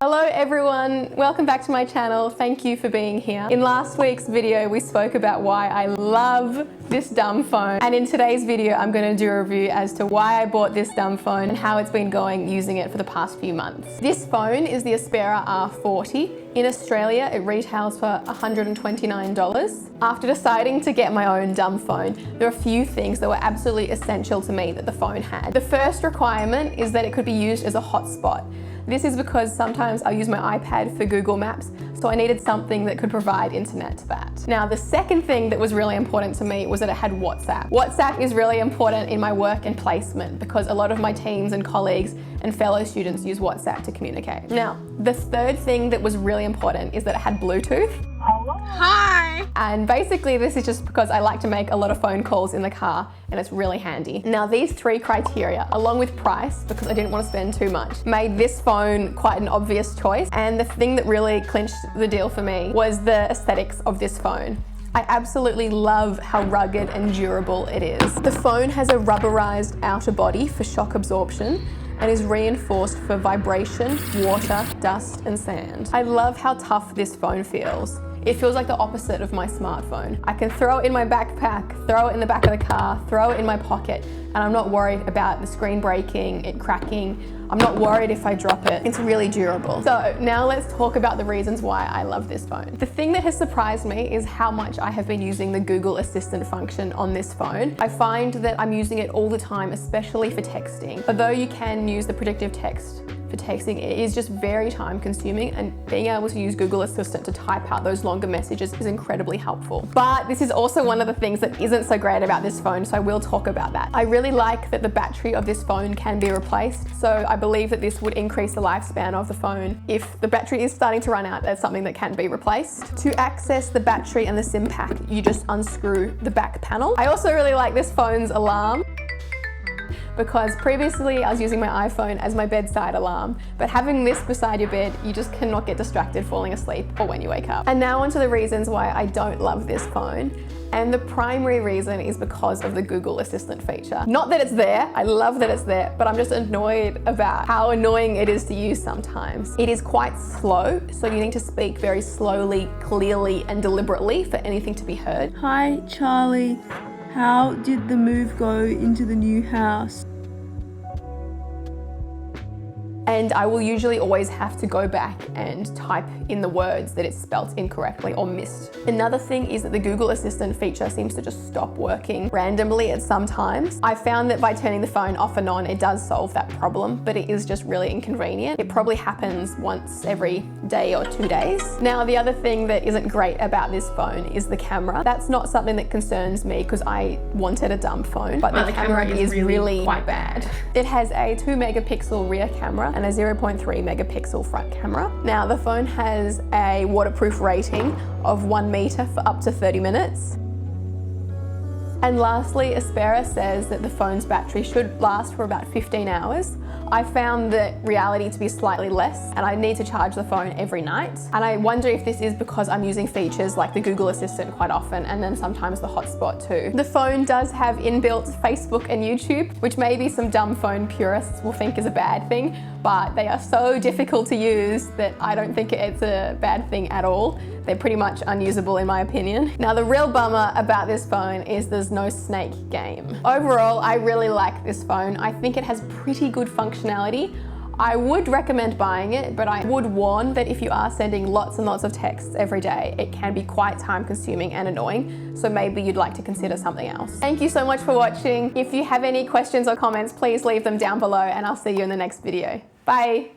Hello everyone, welcome back to my channel. Thank you for being here. In last week's video, we spoke about why I love this dumb phone. And in today's video, I'm gonna do a review as to why I bought this dumb phone and how it's been going using it for the past few months. This phone is the Aspera R40. In Australia, it retails for $129. After deciding to get my own dumb phone, there are a few things that were absolutely essential to me that the phone had. The first requirement is that it could be used as a hotspot. This is because sometimes I use my iPad for Google Maps, so I needed something that could provide internet to that. Now, the second thing that was really important to me was that it had WhatsApp. WhatsApp is really important in my work and placement because a lot of my teams and colleagues and fellow students use WhatsApp to communicate. Now, the third thing that was really important is that it had Bluetooth. Hi! And basically this is just because I like to make a lot of phone calls in the car and it's really handy. Now these three criteria, along with price, because I didn't want to spend too much, made this phone quite an obvious choice. And the thing that really clinched the deal for me was the aesthetics of this phone. I absolutely love how rugged and durable it is. The phone has a rubberized outer body for shock absorption and is reinforced for vibration, water, dust, and sand. I love how tough this phone feels. It feels like the opposite of my smartphone. I can throw it in my backpack, throw it in the back of the car, throw it in my pocket, and I'm not worried about the screen breaking, it cracking. I'm not worried if I drop it. It's really durable. So now let's talk about the reasons why I love this phone. The thing that has surprised me is how much I have been using the Google Assistant function on this phone. I find that I'm using it all the time, especially for texting. Although you can use the predictive text for texting, it is just very time consuming, and being able to use Google Assistant to type out those longer messages is incredibly helpful. But this is also one of the things that isn't so great about this phone, so I will talk about that. I really like that the battery of this phone can be replaced, so I believe that this would increase the lifespan of the phone. If the battery is starting to run out, that's something that can be replaced. To access the battery and the SIM pack, you just unscrew the back panel. I also really like this phone's alarm, because previously I was using my iPhone as my bedside alarm, but having this beside your bed, you just cannot get distracted falling asleep or when you wake up. And now onto the reasons why I don't love this phone. And the primary reason is because of the Google Assistant feature. Not that it's there, I love that it's there, but I'm just annoyed about how annoying it is to use sometimes. It is quite slow, so you need to speak very slowly, clearly, and deliberately for anything to be heard. Hi, Charlie. How did the move go into the new house? And I will usually always have to go back and type in the words that it's spelt incorrectly or missed. Another thing is that the Google Assistant feature seems to just stop working randomly at some times. I found that by turning the phone off and on, it does solve that problem, but it is just really inconvenient. It probably happens once every day or 2 days. Now, the other thing that isn't great about this phone is the camera. That's not something that concerns me because I wanted a dumb phone, but the camera is really quite bad. It has a 2 megapixel rear camera and a 0.3 megapixel front camera. Now, the phone has a waterproof rating of 1 meter for up to 30 minutes. And lastly, Aspera says that the phone's battery should last for about 15 hours. I found the reality to be slightly less, and I need to charge the phone every night. And I wonder if this is because I'm using features like the Google Assistant quite often, and then sometimes the hotspot too. The phone does have inbuilt Facebook and YouTube, which maybe some dumb phone purists will think is a bad thing, but they are so difficult to use that I don't think it's a bad thing at all. They're pretty much unusable in my opinion. Now, the real bummer about this phone is there's no snake game. Overall, I really like this phone. I think it has pretty good functionality. I would recommend buying it, but I would warn that if you are sending lots and lots of texts every day, it can be quite time consuming and annoying. So maybe you'd like to consider something else. Thank you so much for watching. If you have any questions or comments, please leave them down below and I'll see you in the next video. Bye.